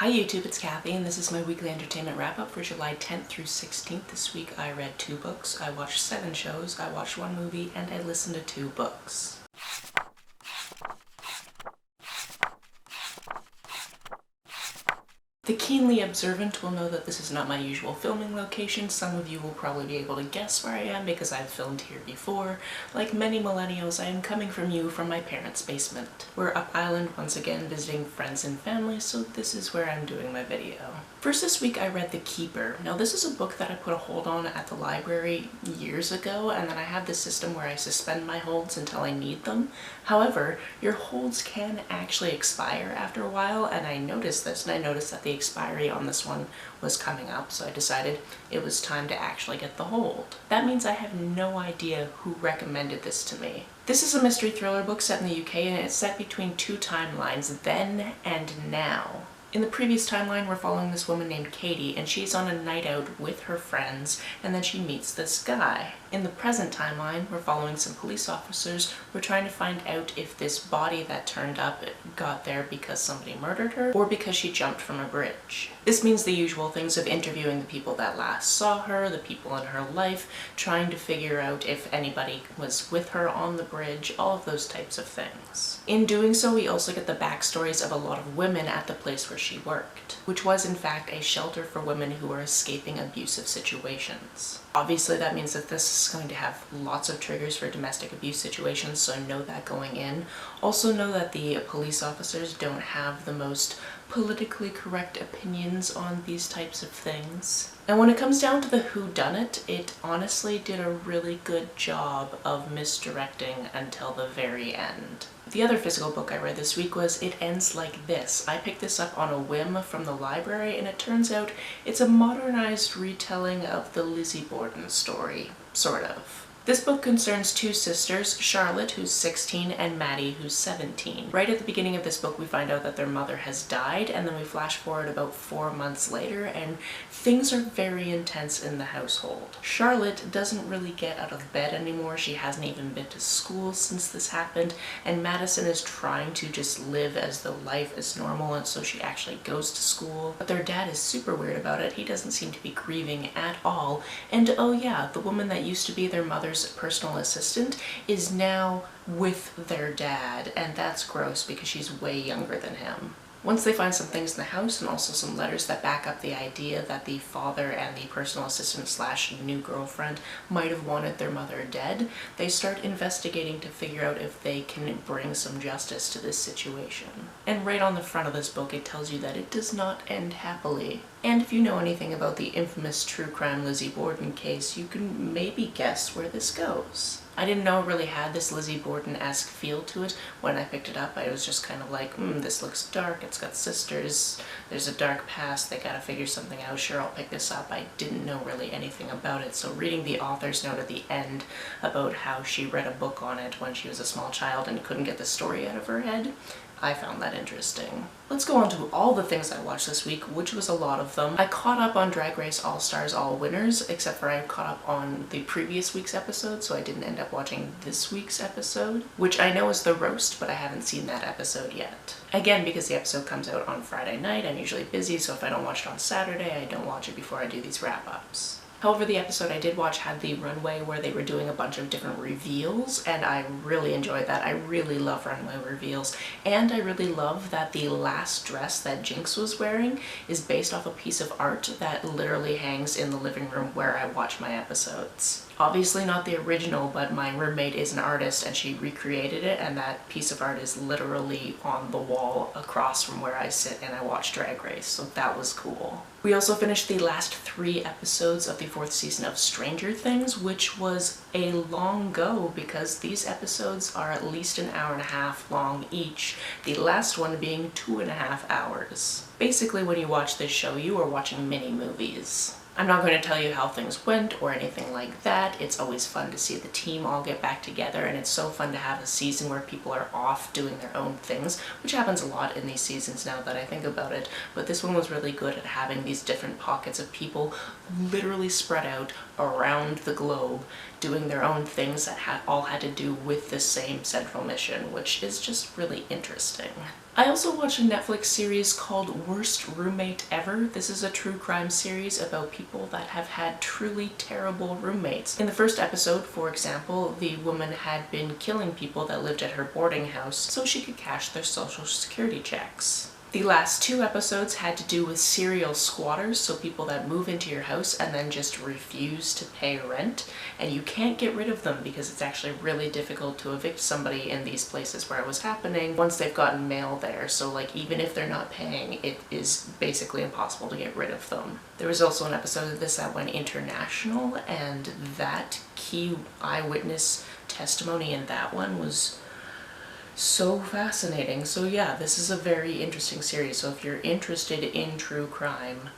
Hi YouTube, it's Kathy, and this is my weekly entertainment wrap-up for July 10th through 16th. This week I read 2 books, I watched 7 shows, I watched 1 movie, and I listened to 2 books. The keenly observant will know that this is not my usual filming location. Some of you will probably be able to guess where I am because I've filmed here before. Like many millennials, I am coming from my parents' basement. We're up island once again visiting friends and family, so this is where I'm doing my video. First this week I read The Keeper. Now this is a book that I put a hold on at the library years ago, and then I have this system where I suspend my holds until I need them. However, your holds can actually expire after a while, and I noticed this, and I noticed that the expiry on this one was coming up, so I decided it was time to actually get the hold. That means I have no idea who recommended this to me. This is a mystery thriller book set in the UK, and it's set between 2 timelines, then and now. In the previous timeline, we're following this woman named Katie, and she's on a night out with her friends, and then she meets this guy. In the present timeline, we're following some police officers. We're trying to find out if this body that turned up got there because somebody murdered her, or because she jumped from a bridge. This means the usual things of interviewing the people that last saw her, the people in her life, trying to figure out if anybody was with her on the bridge, all of those types of things. In doing so, we also get the backstories of a lot of women at the place where she worked, which was in fact a shelter for women who were escaping abusive situations. Obviously that means that this is going to have lots of triggers for domestic abuse situations, so know that going in. Also know that the police officers don't have the most politically correct opinions on these types of things. And when it comes down to the whodunit, it honestly did a really good job of misdirecting until the very end. The other physical book I read this week was It Ends Like This. I picked this up on a whim from the library, and it turns out it's a modernized retelling of the Lizzie Borden story, sort of. This book concerns 2 sisters, Charlotte, who's 16, and Maddie, who's 17. Right at the beginning of this book, we find out that their mother has died, and then we flash forward about 4 months later, and things are very intense in the household. Charlotte doesn't really get out of bed anymore. She hasn't even been to school since this happened, and Madison is trying to just live as though life is normal, and so she actually goes to school. But their dad is super weird about it. He doesn't seem to be grieving at all, and oh yeah, the woman that used to be their mother's personal assistant is now with their dad, and that's gross because she's way younger than him. Once they find some things in the house and also some letters that back up the idea that the father and the personal assistant slash new girlfriend might have wanted their mother dead, they start investigating to figure out if they can bring some justice to this situation. And right on the front of this book it tells you that it does not end happily. And if you know anything about the infamous true crime Lizzie Borden case, you can maybe guess where this goes. I didn't know it really had this Lizzie Borden-esque feel to it when I picked it up. I was just kind of like, this looks dark, it's got sisters, there's a dark past, they gotta figure something out, sure I'll pick this up. I didn't know really anything about it, so reading the author's note at the end about how she read a book on it when she was a small child and couldn't get the story out of her head, I found that interesting. Let's go on to all the things I watched this week, which was a lot of them. I caught up on Drag Race All Stars All Winners, except for I caught up on the previous week's episode, so I didn't end up watching this week's episode, which I know is the roast, but I haven't seen that episode yet. Again, because the episode comes out on Friday night, I'm usually busy, so if I don't watch it on Saturday, I don't watch it before I do these wrap-ups. However, the episode I did watch had the runway where they were doing a bunch of different reveals, and I really enjoyed that. I really love runway reveals, and I really love that the last dress that Jinx was wearing is based off a piece of art that literally hangs in the living room where I watch my episodes. Obviously not the original, but my roommate is an artist and she recreated it, and that piece of art is literally on the wall across from where I sit and I watch Drag Race, so that was cool. We also finished the last 3 episodes of the 4th season of Stranger Things, which was a long go because these episodes are at least an hour and a half long each, the last one being 2.5 hours. Basically, when you watch this show, you are watching mini movies. I'm not going to tell you how things went or anything like that. It's always fun to see the team all get back together, and it's so fun to have a season where people are off doing their own things, which happens a lot in these seasons now that I think about it, but this one was really good at having these different pockets of people literally spread out around the globe doing their own things that all had to do with the same central mission, which is just really interesting. I also watched a Netflix series called Worst Roommate Ever. This is a true crime series about people that have had truly terrible roommates. In the first episode, for example, the woman had been killing people that lived at her boarding house so she could cash their social security checks. The last 2 episodes had to do with serial squatters, so people that move into your house and then just refuse to pay rent, and you can't get rid of them because it's actually really difficult to evict somebody in these places where it was happening once they've gotten mail there. So like even if they're not paying, it is basically impossible to get rid of them. There was also an episode of this that went international, and that key eyewitness testimony in that one was so fascinating. So yeah, this is a very interesting series. So if you're interested in true crime,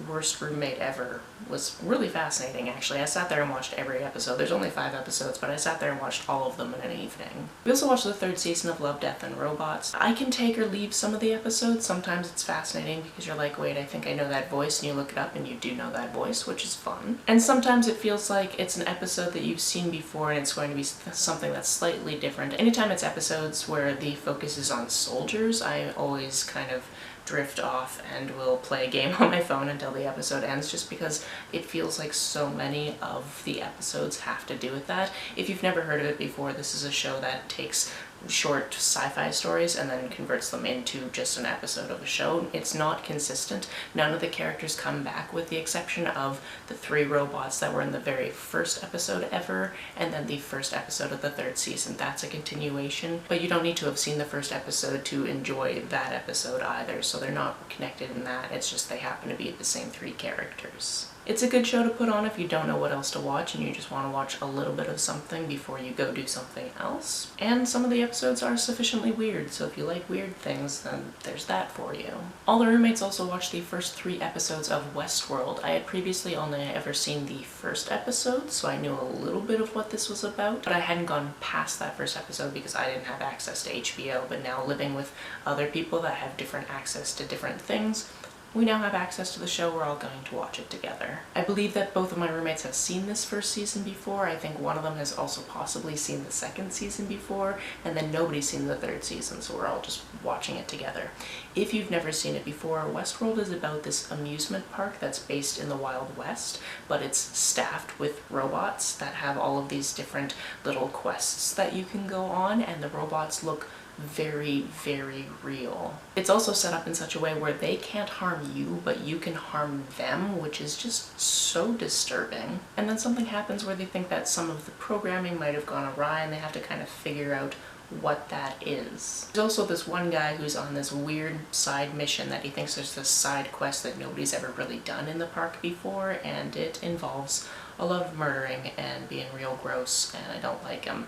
Worst Roommate Ever was really fascinating, actually. I sat there and watched every episode. There's only 5 episodes, but I sat there and watched all of them in an evening. We also watched the 3rd season of Love, Death, and Robots. I can take or leave some of the episodes. Sometimes it's fascinating because you're like, wait, I think I know that voice, and you look it up and you do know that voice, which is fun. And sometimes it feels like it's an episode that you've seen before and it's going to be something that's slightly different. Anytime it's episodes where the focus is on soldiers, I always kind of drift off and will play a game on my phone until the episode ends, just because it feels like so many of the episodes have to do with that. If you've never heard of it before, this is a show that takes short sci-fi stories and then converts them into just an episode of a show. It's not consistent. None of the characters come back, with the exception of the 3 robots that were in the very first episode ever, and then the first episode of the 3rd season. That's a continuation, but you don't need to have seen the first episode to enjoy that episode either, so they're not connected in that. It's just they happen to be the same 3 characters. It's a good show to put on if you don't know what else to watch and you just want to watch a little bit of something before you go do something else. And some of the episodes are sufficiently weird, so if you like weird things, then there's that for you. All the roommates also watched the first 3 episodes of Westworld. I had previously only ever seen the first episode, so I knew a little bit of what this was about, but I hadn't gone past that first episode because I didn't have access to HBO. But now, living with other people that have different access to different things, we now have access to the show. We're all going to watch it together. I believe that both of my roommates have seen this first season before. I think one of them has also possibly seen the 2nd season before, and then nobody's seen the 3rd season, so we're all just watching it together. If you've never seen it before, Westworld is about this amusement park that's based in the Wild West, but it's staffed with robots that have all of these different little quests that you can go on, and the robots look very, very real. It's also set up in such a way where they can't harm you, but you can harm them, which is just so disturbing. And then something happens where they think that some of the programming might have gone awry, and they have to kind of figure out what that is. There's also this one guy who's on this weird side mission that he thinks there's this side quest that nobody's ever really done in the park before, and it involves a lot of murdering and being real gross, and I don't like him.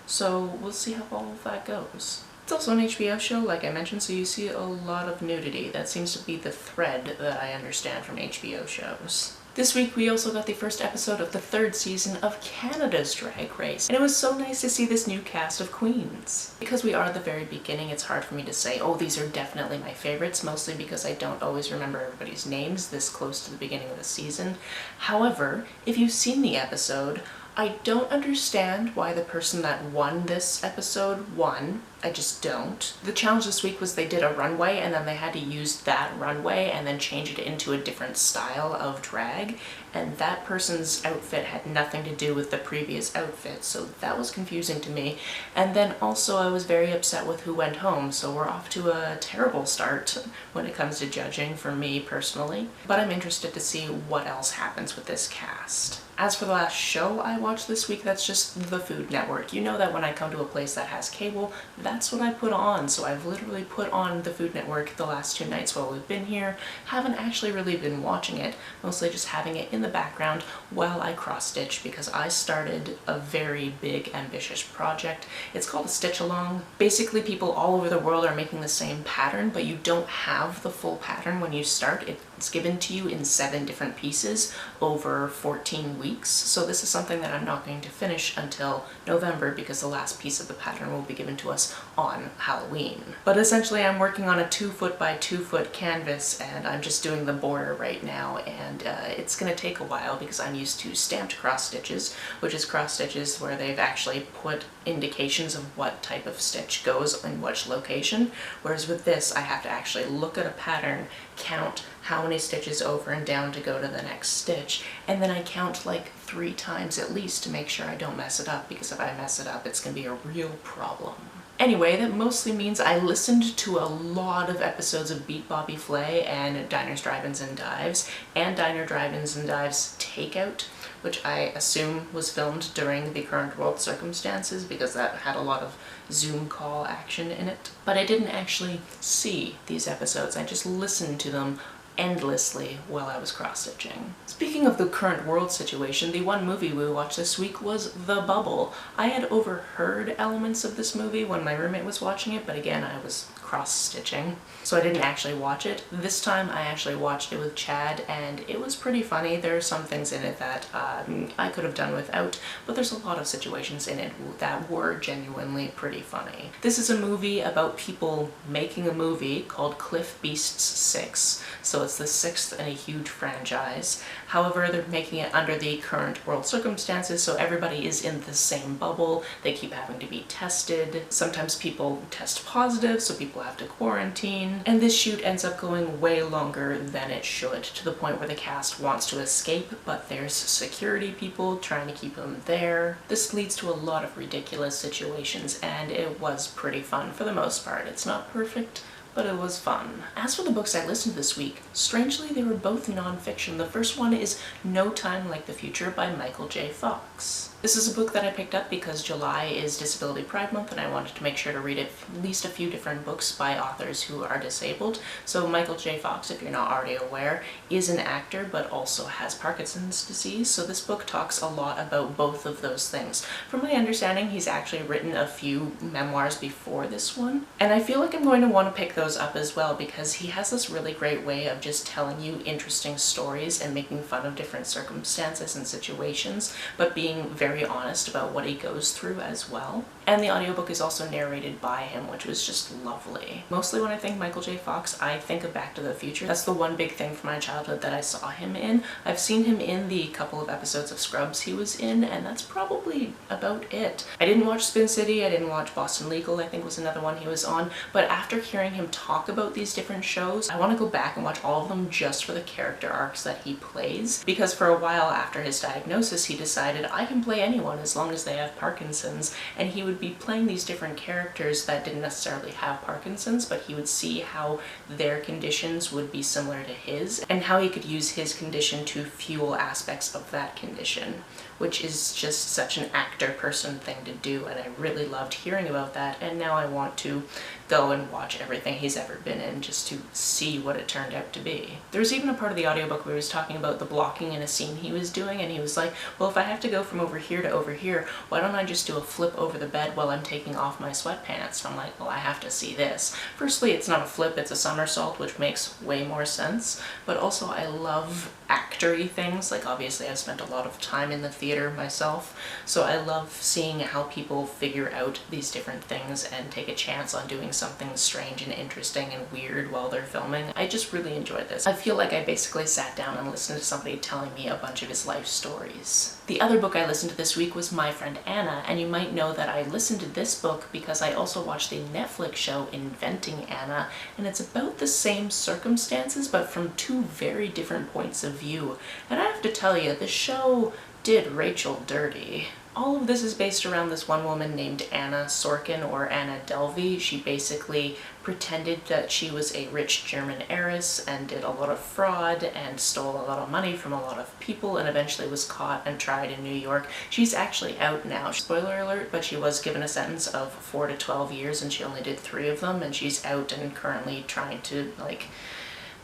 So we'll see how all of that goes. It's also an HBO show, like I mentioned, so you see a lot of nudity. That seems to be the thread that I understand from HBO shows. This week we also got the first episode of the 3rd season of Canada's Drag Race, and it was so nice to see this new cast of queens. Because we are at the very beginning, it's hard for me to say, oh, these are definitely my favorites, mostly because I don't always remember everybody's names this close to the beginning of the season. However, if you've seen the episode, I don't understand why the person that won this episode won. I just don't. The challenge this week was they did a runway and then they had to use that runway and then change it into a different style of drag, and that person's outfit had nothing to do with the previous outfit, so that was confusing to me. And then also I was very upset with who went home, so we're off to a terrible start when it comes to judging for me personally. But I'm interested to see what else happens with this cast. As for the last show I watched this week, that's just the Food Network. You know that when I come to a place that has cable, that's what I put on. So I've literally put on the Food Network the last 2 nights while we've been here. Haven't actually really been watching it, mostly just having it in the background while I cross-stitch, because I started a very big, ambitious project. It's called a stitch-along. Basically, people all over the world are making the same pattern, but you don't have the full pattern when you start. It's given to you in 7 different pieces over 14 weeks. So this is something that I'm not going to finish until November, because the last piece of the pattern will be given to us on Halloween. But essentially I'm working on a 2-foot by 2-foot canvas, and I'm just doing the border right now, and it's gonna take a while because I'm used to stamped cross stitches, which is cross stitches where they've actually put indications of what type of stitch goes in which location, whereas with this I have to actually look at a pattern, count how many stitches over and down to go to the next stitch, and then I count like 3 times at least to make sure I don't mess it up, because if I mess it up it's gonna be a real problem. Anyway, that mostly means I listened to a lot of episodes of Beat Bobby Flay and Diners, Drive-Ins and Dives, and Diner, Drive-Ins and Dives Takeout, which I assume was filmed during the current world circumstances because that had a lot of Zoom call action in it. But I didn't actually see these episodes, I just listened to them endlessly while I was cross-stitching. Speaking of the current world situation, the one movie we watched this week was The Bubble. I had overheard elements of this movie when my roommate was watching it, but again, I was cross-stitching, so I didn't actually watch it. This time I actually watched it with Chad, and it was pretty funny. There are some things in it that I could have done without, but there's a lot of situations in it that were genuinely pretty funny. This is a movie about people making a movie called Cliff Beasts 6, so it's the 6th in a huge franchise. However, they're making it under the current world circumstances, so everybody is in the same bubble. They keep having to be tested. Sometimes people test positive, so people have to quarantine. And this shoot ends up going way longer than it should, to the point where the cast wants to escape, but there's security people trying to keep them there. This leads to a lot of ridiculous situations, and it was pretty fun for the most part. It's not perfect, but it was fun. As for the books I listened to this week, strangely they were both non-fiction. The first one is No Time Like the Future by Michael J. Fox. This is a book that I picked up because July is Disability Pride Month and I wanted to make sure to read at least a few different books by authors who are disabled. So Michael J. Fox, if you're not already aware, is an actor but also has Parkinson's disease, so this book talks a lot about both of those things. From my understanding, he's actually written a few memoirs before this one, and I feel like I'm going to want to pick those up as well because he has this really great way of just telling you interesting stories and making fun of different circumstances and situations, but being very honest about what he goes through as well. And the audiobook is also narrated by him, which was just lovely. Mostly when I think Michael J. Fox, I think of Back to the Future. That's the one big thing from my childhood that I saw him in. I've seen him in the couple of episodes of Scrubs he was in, and that's probably about it. I didn't watch Spin City, I didn't watch Boston Legal, I think was another one he was on, but after hearing him talk about these different shows, I want to go back and watch all of them just for the character arcs that he plays, because for a while after his diagnosis he decided I can play anyone as long as they have Parkinson's, and he would be playing these different characters that didn't necessarily have Parkinson's, but he would see how their conditions would be similar to his and how he could use his condition to fuel aspects of that condition, which is just such an actor person thing to do, and I really loved hearing about that, and now I want to go and watch everything he's ever been in just to see what it turned out to be. There was even a part of the audiobook where he was talking about the blocking in a scene he was doing, and he was like, well, if I have to go from over here to over here, why don't I just do a flip over the bed while I'm taking off my sweatpants? And I'm like, well, I have to see this. Firstly, it's not a flip, it's a somersault, which makes way more sense, but also I love actor-y things. Like, obviously I've spent a lot of time in the theater myself, so I love seeing how people figure out these different things and take a chance on doing something strange and interesting and weird while they're filming. I just really enjoyed this. I feel like I basically sat down and listened to somebody telling me a bunch of his life stories. The other book I listened to this week was My Friend Anna, and you might know that I listened to this book because I also watched the Netflix show Inventing Anna, and it's about the same circumstances but from two very different points of view. And I have to tell you, this show did Rachel dirty. All of this is based around this one woman named Anna Sorkin, or Anna Delvey. She basically pretended that she was a rich German heiress and did a lot of fraud and stole a lot of money from a lot of people, and eventually was caught and tried in New York. She's actually out now. Spoiler alert, but she was given a sentence of 4 to 12 years and she only did 3 of them, and she's out and currently trying to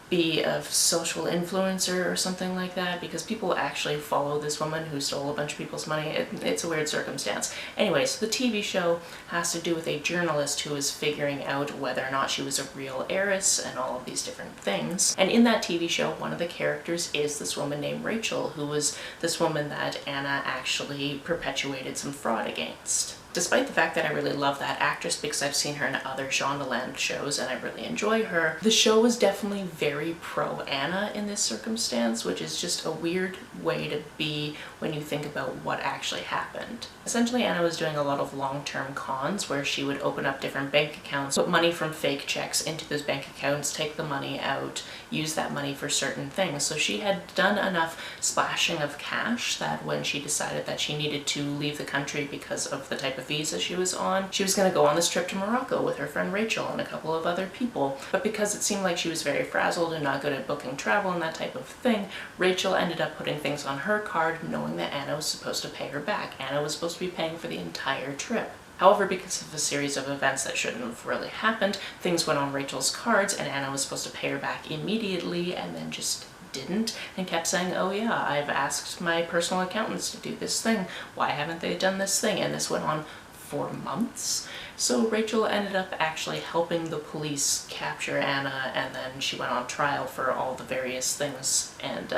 be a social influencer or something like that, because people actually follow this woman who stole a bunch of people's money. It's a weird circumstance. Anyway, so the TV show has to do with a journalist who is figuring out whether or not she was a real heiress and all of these different things. And in that TV show, one of the characters is this woman named Rachel, who was this woman that Anna actually perpetuated some fraud against. Despite the fact that I really love that actress because I've seen her in other Shondaland shows and I really enjoy her, the show was definitely very pro Anna in this circumstance, which is just a weird way to be when you think about what actually happened. Essentially, Anna was doing a lot of long-term cons where she would open up different bank accounts, put money from fake checks into those bank accounts, take the money out, use that money for certain things. So she had done enough splashing of cash that when she decided that she needed to leave the country because of the type of visa she was on, she was going to go on this trip to Morocco with her friend Rachel and a couple of other people. But because it seemed like she was very frazzled and not good at booking travel and that type of thing, Rachel ended up putting things on her card knowing that Anna was supposed to pay her back. Anna was supposed to be paying for the entire trip. However, because of a series of events that shouldn't have really happened, things went on Rachel's cards and Anna was supposed to pay her back immediately and then just didn't and kept saying, oh yeah, I've asked my personal accountants to do this thing. Why haven't they done this thing? And this went on for months. So Rachel ended up actually helping the police capture Anna, and then she went on trial for all the various things. And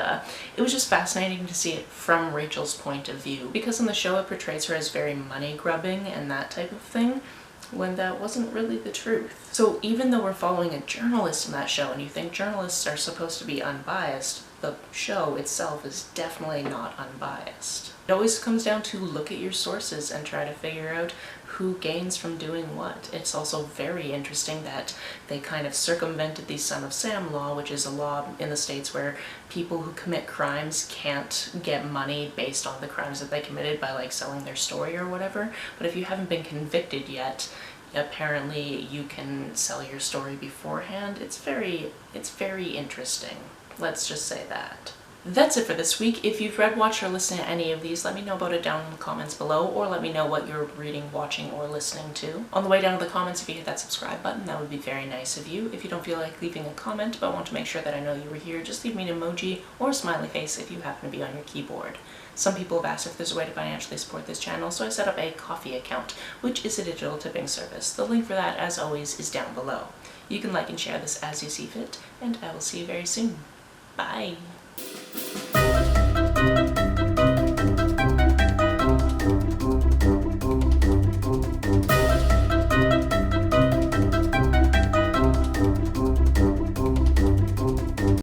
it was just fascinating to see it from Rachel's point of view, because in the show it portrays her as very money grubbing and that type of thing, when that wasn't really the truth. So even though we're following a journalist in that show and you think journalists are supposed to be unbiased, the show itself is definitely not unbiased. It always comes down to look at your sources and try to figure out who gains from doing what. It's also very interesting that they kind of circumvented the Son of Sam law, which is a law in the States where people who commit crimes can't get money based on the crimes that they committed by like selling their story or whatever. But if you haven't been convicted yet, apparently you can sell your story beforehand. It's very interesting. Let's just say that. That's it for this week. If you've read, watched, or listened to any of these, let me know about it down in the comments below, or let me know what you're reading, watching, or listening to. On the way down to the comments, if you hit that subscribe button, that would be very nice of you. If you don't feel like leaving a comment but want to make sure that I know you were here, just leave me an emoji or a smiley face if you happen to be on your keyboard. Some people have asked if there's a way to financially support this channel, so I set up a Ko-fi account, which is a digital tipping service. The link for that, as always, is down below. You can like and share this as you see fit, and I will see you very soon. Bye!